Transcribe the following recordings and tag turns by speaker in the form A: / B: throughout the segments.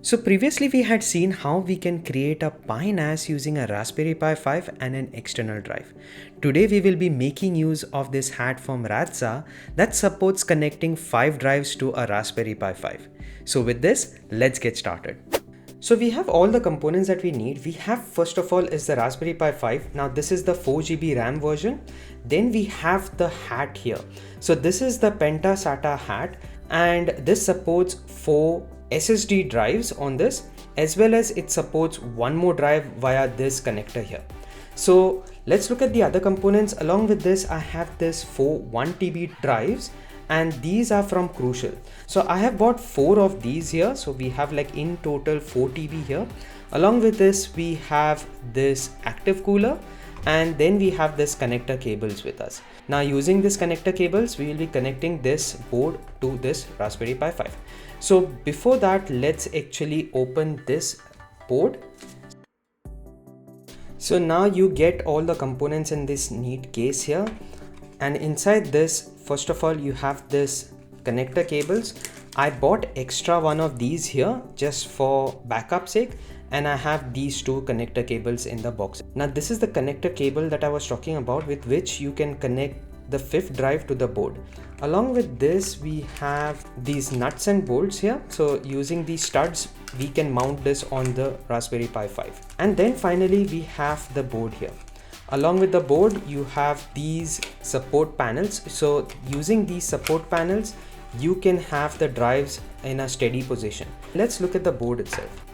A: So previously we had seen how we can create a Pi NAS using a Raspberry Pi 5 and an external drive. Today we will be making use of this hat from Radxa that supports connecting 5 drives to a Raspberry Pi 5. So with this, let's get started. So we have all the components that we need. We have, first of all, is the Raspberry Pi 5. Now this is the 4 GB RAM version. Then we have the hat here. So this is the Penta Sata Hat, and this supports 4 SSD drives on this, as well as it supports one more drive via this connector here. So let's look at the other components. Along with this, I have this 4 1 TB drives, and these are from Crucial. So I have bought 4 of these here. So we have like in total 4 TB here. Along with this, we have this active cooler, and then we have this connector cables with us. Now using this connector cables, we will be connecting this board to this Raspberry Pi 5. So before that, let's actually open this board. So now you get all the components in this neat case here, and inside this, first of all, you have this connector cables. I bought extra one of these here just for backup sake, and I have these 2 connector cables in the box. Now this is the connector cable that I was talking about, with which you can connect the 5th drive to the board. Along with this, we have these nuts and bolts here. So using these studs, we can mount this on the Raspberry Pi 5. And then finally, we have the board here. Along with the board, you have these support panels. So using these support panels, you can have the drives in a steady position. Let's look at the board itself.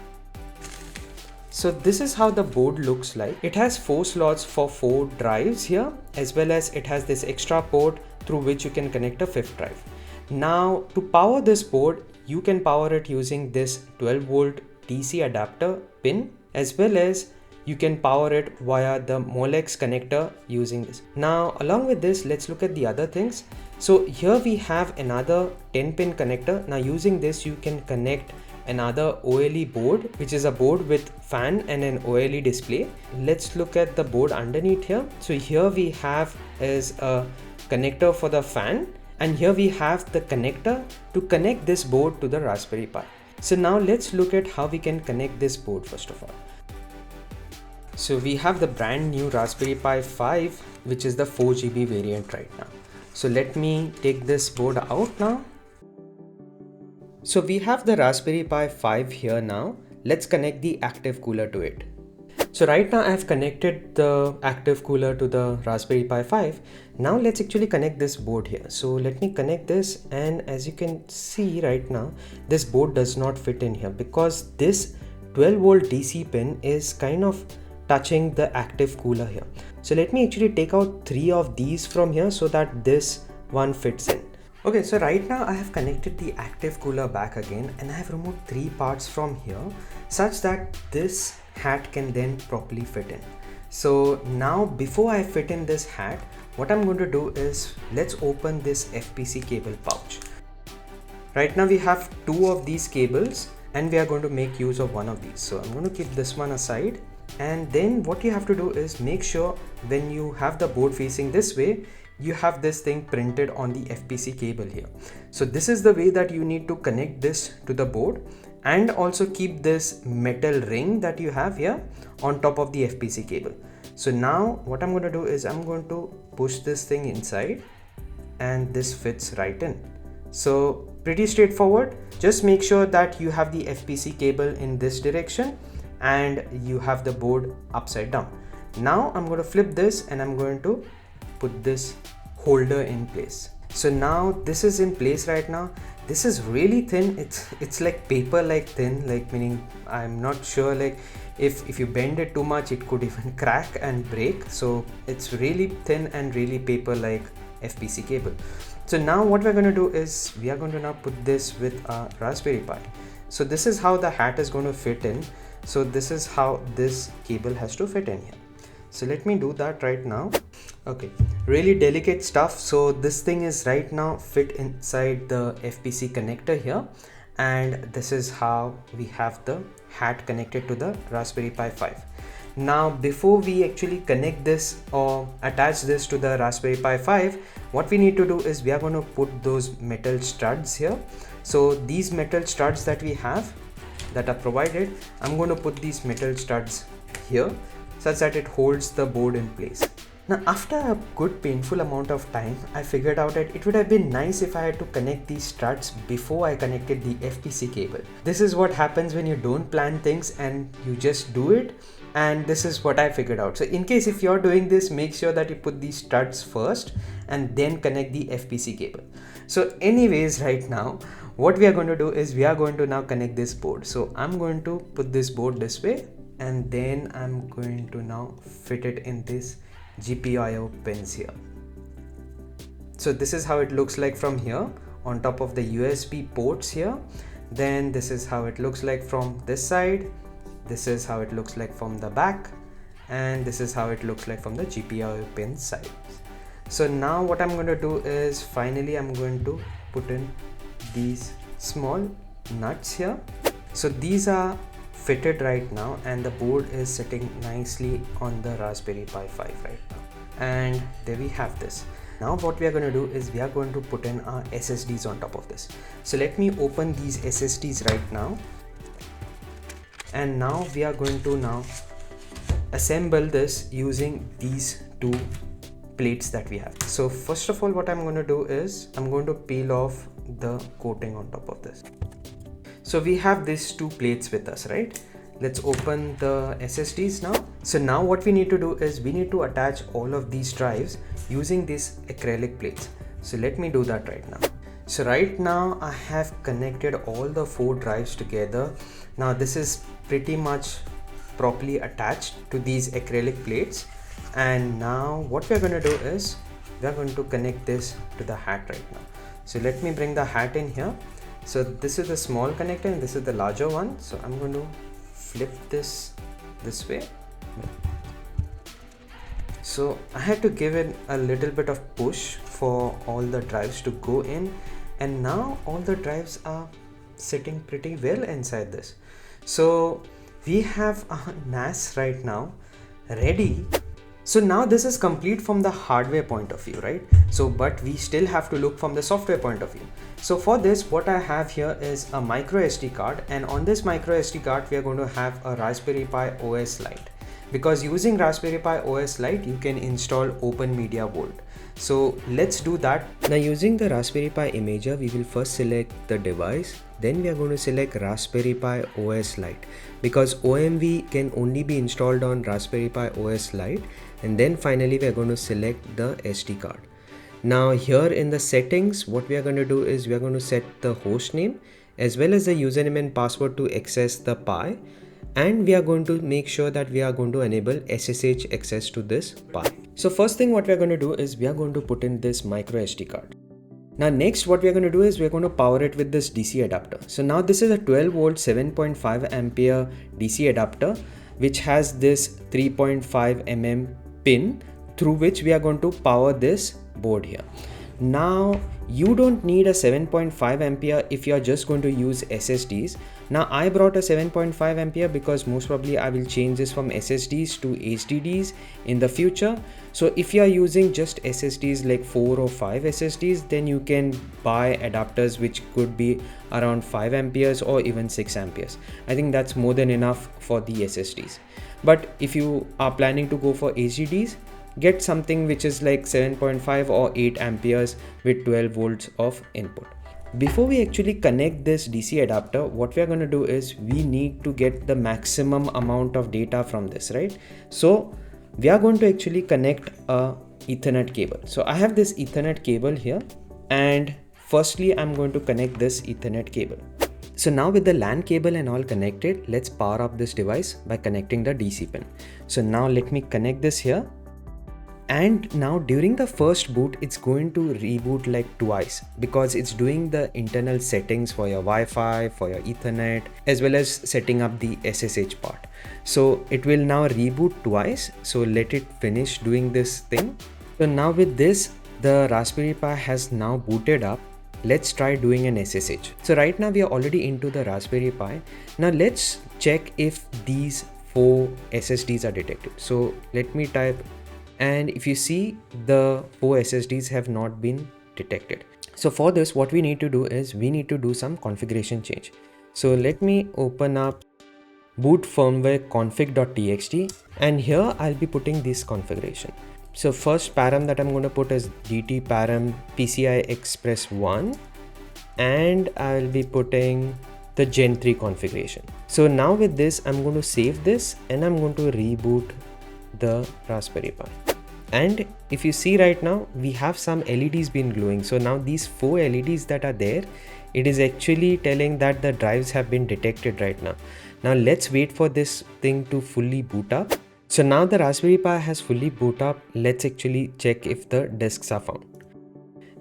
A: So this is how the board looks like. It has 4 slots for 4 drives here, as well as it has this extra port through which you can connect a 5th drive. Now to power this board, you can power it using this 12-volt DC adapter pin, as well as you can power it via the Molex connector using this. Now along with this, let's look at the other things. So here we have another 10-pin connector. Now using this, you can connect another OLE board, which is a board with fan and an OLE display. Let's look at the board underneath here. So here we have is a connector for the fan, and here we have the connector to connect this board to the Raspberry Pi. So now let's look at how we can connect this board first of all. So we have the brand new Raspberry Pi 5, which is the 4 GB variant right now. So let me take this board out now. So we have the Raspberry Pi 5 here now. Let's connect the active cooler to it. So right now I have connected the active cooler to the Raspberry Pi 5. Now let's actually connect this board here. So let me connect this, and as you can see right now, this board does not fit in here because this 12-volt DC pin is kind of touching the active cooler here. So let me actually take out 3 of these from here so that this one fits in. Okay, so right now I have connected the active cooler back again, and I have removed 3 parts from here such that this hat can then properly fit in. So now before I fit in this hat, what I'm going to do is let's open this FPC cable pouch. Right now we have 2 of these cables, and we are going to make use of one of these. So I'm going to keep this one aside, and then what you have to do is make sure when you have the board facing this way, you have this thing printed on the FPC cable here. So this is the way that you need to connect this to the board, and also keep this metal ring that you have here on top of the FPC cable. So now what I'm going to do is I'm going to push this thing inside, and this fits right in. So pretty straightforward. Just make sure that you have the FPC cable in this direction and you have the board upside down. Now I'm going to flip this, and I'm going to put this holder in place. So now this is in place right now. This is really thin. It's like paper like thin, like meaning I'm not sure like if you bend it too much it could even crack and break. So it's really thin and really paper like FPC cable. So now what we're going to do is we are going to now put this with a Raspberry Pi. So this is how the hat is going to fit in. So this is how this cable has to fit in here. So let me do that right now. Okay, really delicate stuff. So this thing is right now fit inside the FPC connector here, and this is how we have the hat connected to the Raspberry Pi 5. Now before we actually connect this or attach this to the Raspberry Pi 5, what we need to do is we are going to put those metal studs here. So these metal studs that we have, that are provided, I'm going to put these metal studs here such that it holds the board in place. Now after a good painful amount of time, I figured out that it would have been nice if I had to connect these studs before I connected the FPC cable. This is what happens when you don't plan things and you just do it, and this is what I figured out. So in case if you're doing this, make sure that you put these studs first and then connect the FPC cable. So anyways, right now what we are going to do is we are going to now connect this board. So I'm going to put this board this way, and then I'm going to now fit it in this GPIO pins here. So this is how it looks like from here on top of the USB ports here. Then this is how it looks like from this side. This is how it looks like from the back, and this is how it looks like from the GPIO pin side. So now what I'm going to do is finally I'm going to put in these small nuts here. So these are fitted right now, and the board is sitting nicely on the Raspberry Pi 5 right now, and there we have this. Now what we are going to do is we are going to put in our SSDs on top of this. So let me open these SSDs right now, and now we are going to now assemble this using these two plates that we have. So first of all, what I'm going to do is I'm going to peel off the coating on top of this. So we have these two plates with us, right? Let's open the SSDs now. So now what we need to do is we need to attach all of these drives using these acrylic plates. So let me do that right now. So right now I have connected all the 4 drives together. Now this is pretty much properly attached to these acrylic plates. And now what we're going to do is we're going to connect this to the hat right now. So let me bring the hat in here. So this is the small connector and this is the larger one. So I'm going to flip this way. So I had to give it a little bit of push for all the drives to go in, and now all the drives are sitting pretty well inside this. So we have a NAS right now ready. So now this is complete from the hardware point of view, right? So but we still have to look from the software point of view. So for this, what I have here is a micro SD card, and on this micro SD card we are going to have a Raspberry Pi OS Lite, because using Raspberry Pi OS Lite you can install Open Media Vault. So let's do that. Now using the Raspberry Pi imager, we will first select the device, then we are going to select Raspberry Pi OS Lite, because OMV can only be installed on Raspberry Pi OS Lite, and then finally we are going to select the SD card. Now here in the settings, what we are going to do is we are going to set the host name as well as the username and password to access the Pi, and we are going to make sure that we are going to enable SSH access to this Pi. So first thing what we are going to do is we are going to put in this micro SD card. Now next what we are going to do is we are going to power it with this DC adapter. So now this is a 12 volt 7.5 ampere DC adapter which has this 3.5 mm pin through which we are going to power this board here. Now you don't need a 7.5 ampere if you are just going to use SSDs. Now I brought a 7.5 ampere because most probably I will change this from SSDs to HDDs in the future. So if you are using just SSDs like 4 or 5 SSDs, then you can buy adapters which could be around 5 amperes or even 6 amperes. I think that's more than enough for the SSDs. But if you are planning to go for HDDs, get something which is like 7.5 or 8 amperes with 12 volts of input. Before we actually connect this DC adapter, what we are going to do is we need to get the maximum amount of data from this, right? So we are going to actually connect a Ethernet cable. So I have this Ethernet cable here, and firstly I'm going to connect this Ethernet cable. So now with the LAN cable and all connected, let's power up this device by connecting the DC pin. So now let me connect this here. And now during the first boot, it's going to reboot like twice because it's doing the internal settings for your Wi-Fi, for your Ethernet, as well as setting up the SSH part. So it will now reboot twice. So let it finish doing this thing. So now with this, the Raspberry Pi has now booted up. Let's try doing an SSH. So right now we are already into the Raspberry Pi. Now let's check if these 4 SSDs are detected. So let me type, and if you see, the 4 SSDs have not been detected. So for this, what we need to do is we need to do some configuration change. So let me open up boot firmware config.txt, and here I'll be putting this configuration. So first param that I'm going to put is DT param PCI Express 1, and I'll be putting the Gen 3 configuration. So now with this, I'm going to save this and I'm going to reboot the Raspberry Pi. And if you see right now, we have some LEDs been glowing. So now these 4 LEDs that are there, it is actually telling that the drives have been detected right now. Now let's wait for this thing to fully boot up. So now the Raspberry Pi has fully boot up. Let's actually check if the disks are found.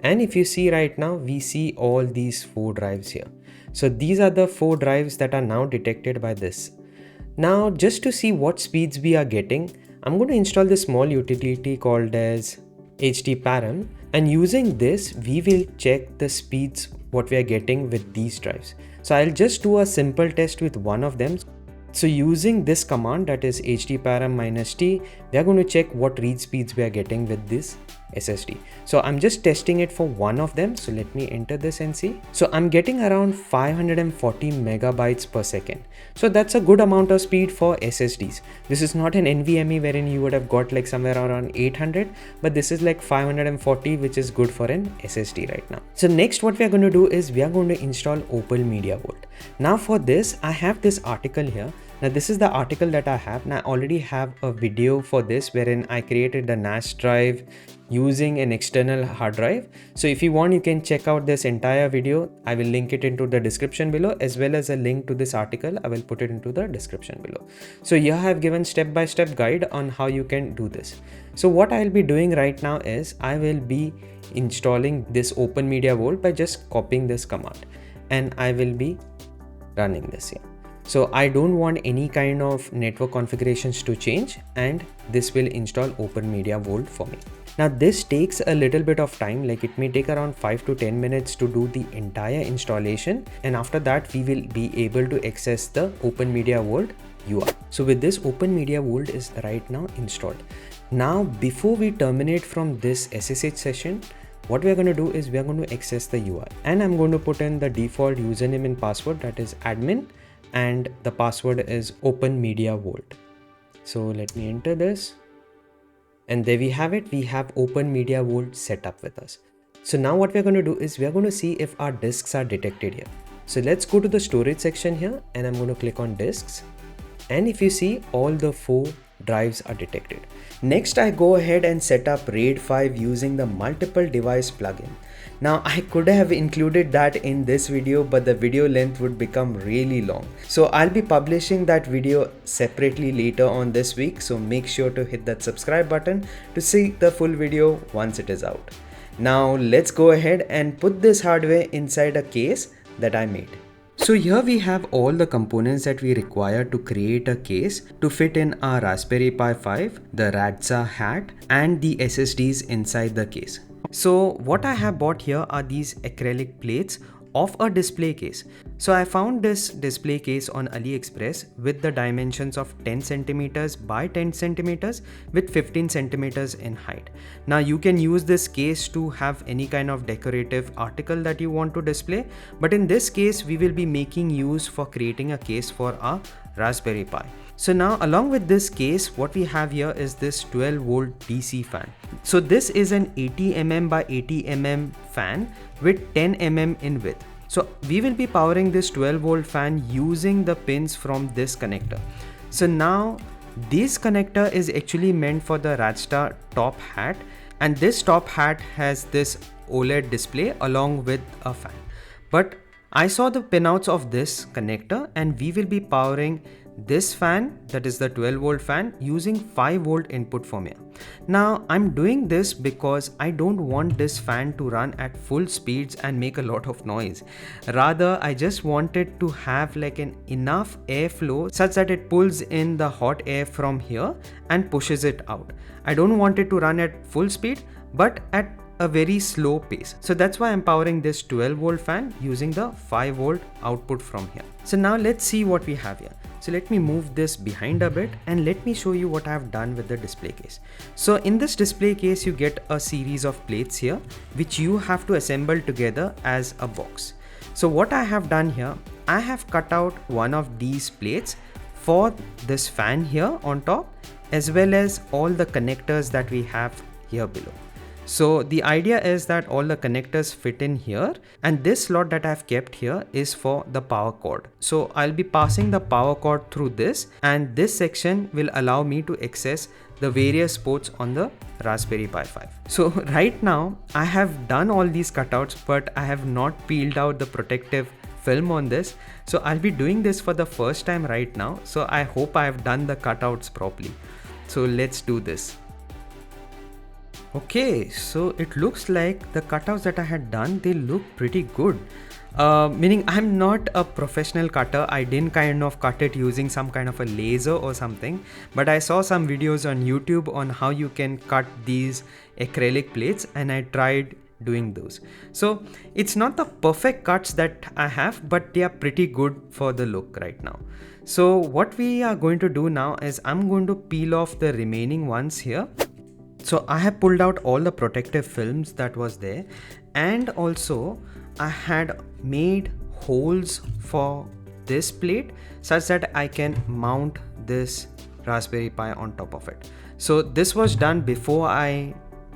A: And if you see right now, we see all these 4 drives here. So these are the 4 drives that are now detected by this. Now just to see what speeds we are getting, I'm going to install this small utility called as htparam, and using this we will check the speeds what we are getting with these drives. So I'll just do a simple test with one of them. So using this command, that is htparam -t, we are going to check what read speeds we are getting with this SSD. So I'm just testing it for one of them. So let me enter this and see. So I'm getting around 540 megabytes per second. So that's a good amount of speed for SSDs. This is not an NVMe wherein you would have got like somewhere around 800, but this is like 540, which is good for an SSD right now. So next what we are going to do is we are going to install Opal Media Vault. Now for this, I have this article here. Now this is the article that I have. Now I already have a video for this wherein I created the NAS drive using an external hard drive. So if you want, you can check out this entire video. I will link it into the description below, as well as a link to this article. I will put it into the description below. So here I have given step-by-step guide on how you can do this. So what I'll be doing right now is I will be installing this Open Media Vault by just copying this command, and I will be running this here. So I don't want any kind of network configurations to change, and this will install Open Media Vault for me. Now this takes a little bit of time, like it may take around 5 to 10 minutes to do the entire installation, and after that we will be able to access the Open Media Vault UI. So with this, Open Media Vault is right now installed. Now before we terminate from this SSH session, what we are going to do is we are going to access the UI, and I'm going to put in the default username and password, that is admin, and the password is Open Media Vault. So let me enter this, and there we have it. We have Open Media Vault set up with us. So now what we're going to do is we are going to see if our disks are detected here. So let's go to the storage section here, and I'm going to click on disks, and if you see, all the 4 drives are detected. Next, I go ahead and set up RAID 5 using the multiple device plugin. Now I could have included that in this video, but the video length would become really long. So I'll be publishing that video separately later on this week. So make sure to hit that subscribe button to see the full video once it is out. Now let's go ahead and put this hardware inside a case that I made. So here we have all the components that we require to create a case to fit in our Raspberry Pi 5, the Radxa hat, and the SSDs inside the case. So what I have bought here are these acrylic plates of a display case. So I found this display case on AliExpress with the dimensions of 10 centimeters by 10 centimeters with 15 centimeters in height. Now you can use this case to have any kind of decorative article that you want to display, but in this case we will be making use for creating a case for our Raspberry Pi. So now along with this case, what we have here is this 12 volt DC fan. So this is an 80 mm by 80 mm fan with 10 mm in width. So we will be powering this 12 volt fan using the pins from this connector. So now this connector is actually meant for the Radxa top hat, and this top hat has this OLED display along with a fan. But I saw the pinouts of this connector, and we will be powering this fan, that is the 12 volt fan, using 5 volt input from here. Now I'm doing this because I don't want this fan to run at full speeds and make a lot of noise. Rather, I just wanted to have like an enough airflow such that it pulls in the hot air from here and pushes it out. I don't want it to run at full speed, but at a very slow pace. So that's why I'm powering this 12 volt fan using the 5 volt output from here. So now let's see what we have here. So let me move this behind a bit and let me show you what I have done with the display case. So in this display case, you get a series of plates here, which you have to assemble together as a box. So what I have done here, I have cut out one of these plates for this fan here on top, as well as all the connectors that we have here below. So the idea is that all the connectors fit in here, and this slot that I've kept here is for the power cord. So I'll be passing the power cord through this, and this section will allow me to access the various ports on the Raspberry Pi 5. So right now I have done all these cutouts, but I have not peeled out the protective film on this. So I'll be doing this for the first time right now. So I hope I have done the cutouts properly. So let's do this. Okay, so it looks like the cutouts that I had done, they look pretty good. Meaning I'm not a professional cutter. I didn't kind of cut it using some kind of a laser or something, but I saw some videos on YouTube on how you can cut these acrylic plates, and I tried doing those. So it's not the perfect cuts that I have, but they are pretty good for the look right now. So what we are going to do now is I'm going to peel off the remaining ones here. So I have pulled out all the protective films that was there, and also I had made holes for this plate such that I can mount this Raspberry Pi on top of it. So this was done before I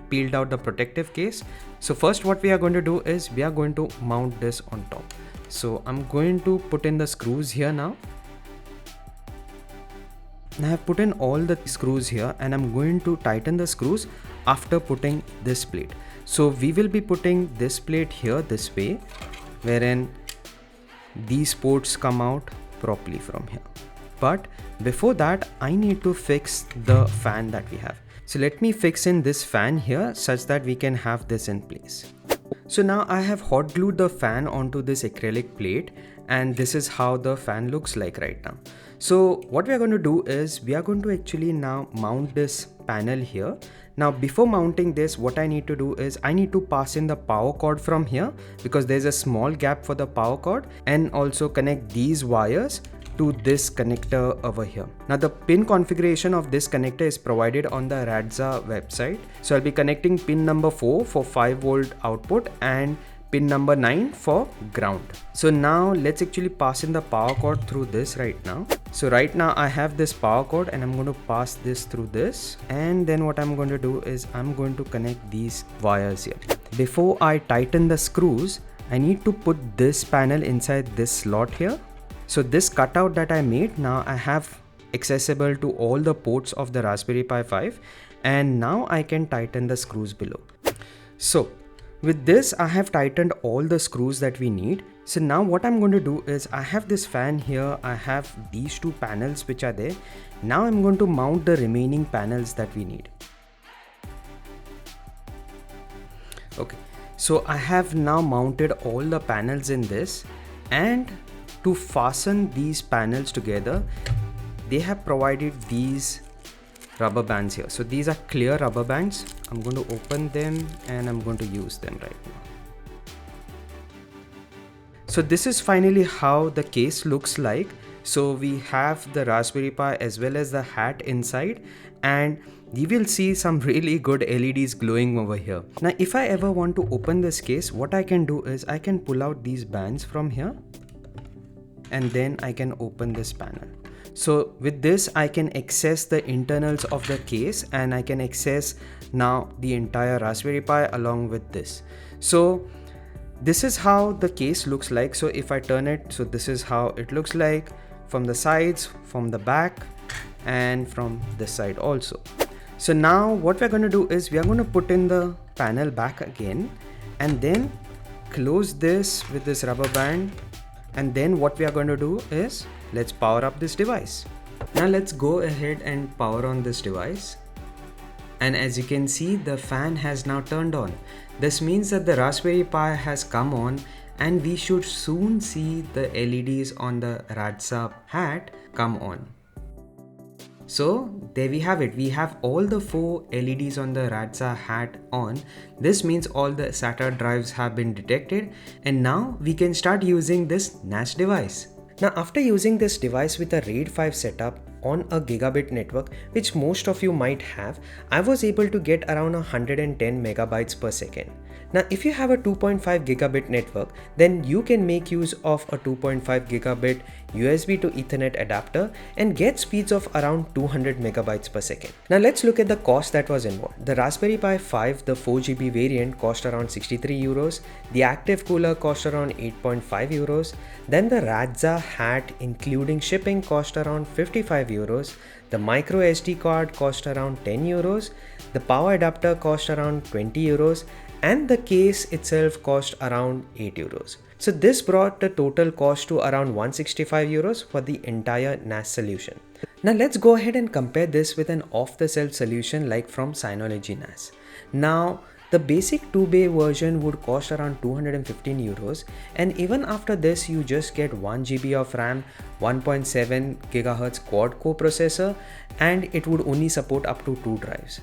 A: peeled out the protective case. So first what we are going to do is we are going to mount this on top. So I'm going to put in the screws here now. I have put in all the screws here, and I'm going to tighten the screws after putting this plate. So we will be putting this plate here this way, wherein these ports come out properly from here. But before that, I need to fix the fan that we have. So let me fix in this fan here such that we can have this in place. So now I have hot glued the fan onto this acrylic plate, and this is how the fan looks like right now. So what we are going to do is we are going to actually now mount this panel here. Now before mounting this, what I need to do is I need to pass in the power cord from here, because there's a small gap for the power cord, and also connect these wires to this connector over here. Now the pin configuration of this connector is provided on the Radxa website. So I'll be connecting pin number 4 for 5-volt output and pin number 9 for ground. So now let's actually pass in the power cord through this right now. So right now I have this power cord, and I'm going to pass this through this, and then what I'm going to do is I'm going to connect these wires here. Before I tighten the screws, I need to put this panel inside this slot here. So this cutout that I made, now I have accessible to all the ports of the Raspberry Pi 5, and now I can tighten the screws below. So with this, I have tightened all the screws that we need. So now what I'm going to do is I have this fan here, I have these two panels which are there. Now I'm going to mount the remaining panels that we need. Okay, so I have now mounted all the panels in this, and to fasten these panels together, they have provided these rubber bands here. So these are clear rubber bands. I'm going to open them and I'm going to use them right now. So this is finally how the case looks like. So we have the Raspberry Pi as well as the hat inside, and you will see some really good LEDs glowing over here. Now if I ever want to open this case, what I can do is I can pull out these bands from here, and then I can open this panel. So with this, I can access the internals of the case, and I can access now the entire Raspberry Pi along with this. So this is how the case looks like. So if I turn it, so this is how it looks like from the sides, from the back, and from this side also. So now what we're going to do is we are going to put in the panel back again, and then close this with this rubber band. And then what we are going to do is let's power up this device. Now let's go ahead and power on this device. And as you can see, the fan has now turned on. This means that the Raspberry Pi has come on, and we should soon see the LEDs on the Radxa hat come on. So there we have it. We have all the 4 LEDs on the Radxa hat on. This means all the SATA drives have been detected, and now we can start using this NAS device. Now after using this device with a RAID 5 setup on a gigabit network, which most of you might have, I was able to get around 110 megabytes per second. Now if you have a 2.5 gigabit network, then you can make use of a 2.5 gigabit USB to Ethernet adapter and get speeds of around 200 megabytes per second. Now let's look at the cost that was involved. The Raspberry Pi 5, the 4GB variant, cost around 63 euros. The active cooler cost around 8.5 euros. Then the Radxa hat including shipping cost around 55 euros. The micro SD card cost around 10 euros. The power adapter cost around 20 euros. And the case itself cost around 8 euros. So this brought the total cost to around 165 euros for the entire NAS solution. Now let's go ahead and compare this with an off-the-shelf solution like from Synology NAS. Now the basic 2-bay version would cost around 215 euros, and even after this you just get 1 GB of RAM, 1.7 GHz quad-core processor, and it would only support up to 2 drives.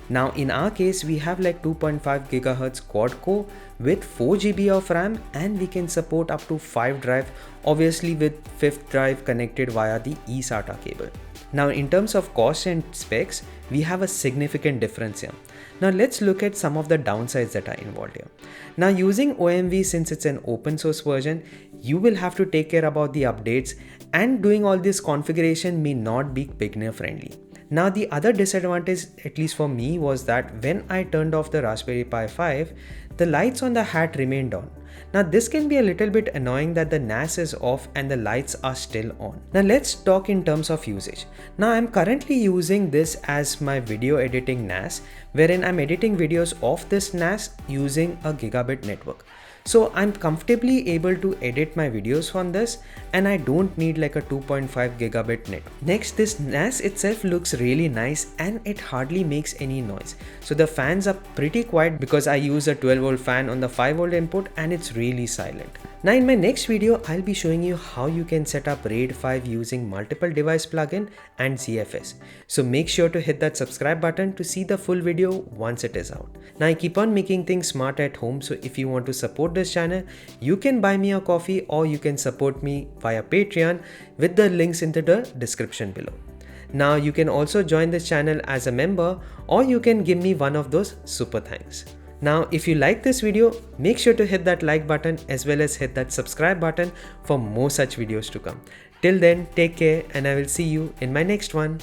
A: Now in our case we have like 2.5 GHz quad core with 4 GB of RAM, and we can support up to 5 drive, obviously with 5th drive connected via the eSATA cable. Now in terms of cost and specs, we have a significant difference here. Now let's look at some of the downsides that are involved here. Now using OMV, since it's an open source version, you will have to take care about the updates, and doing all this configuration may not be beginner friendly. Now the other disadvantage, at least for me, was that when I turned off the Raspberry Pi 5, the lights on the hat remained on. Now this can be a little bit annoying that the NAS is off and the lights are still on. Now let's talk in terms of usage. Now I'm currently using this as my video editing NAS, wherein I'm editing videos off this NAS using a gigabit network. So I'm comfortably able to edit my videos on this, and I don't need like a 2.5 gigabit net. Next, this NAS itself looks really nice and it hardly makes any noise. So the fans are pretty quiet because I use a 12-volt fan on the 5-volt input, and it's really silent. Now in my next video, I'll be showing you how you can set up RAID 5 using multiple device plugin and ZFS. So make sure to hit that subscribe button to see the full video once it is out. Now I keep on making things smart at home, so if you want to support this channel, you can buy me a coffee or you can support me via Patreon with the links in the description below. Now you can also join this channel as a member, or you can give me one of those super thanks. Now if you like this video, make sure to hit that like button as well as hit that subscribe button for more such videos to come. Till then, take care, and I will see you in my next one.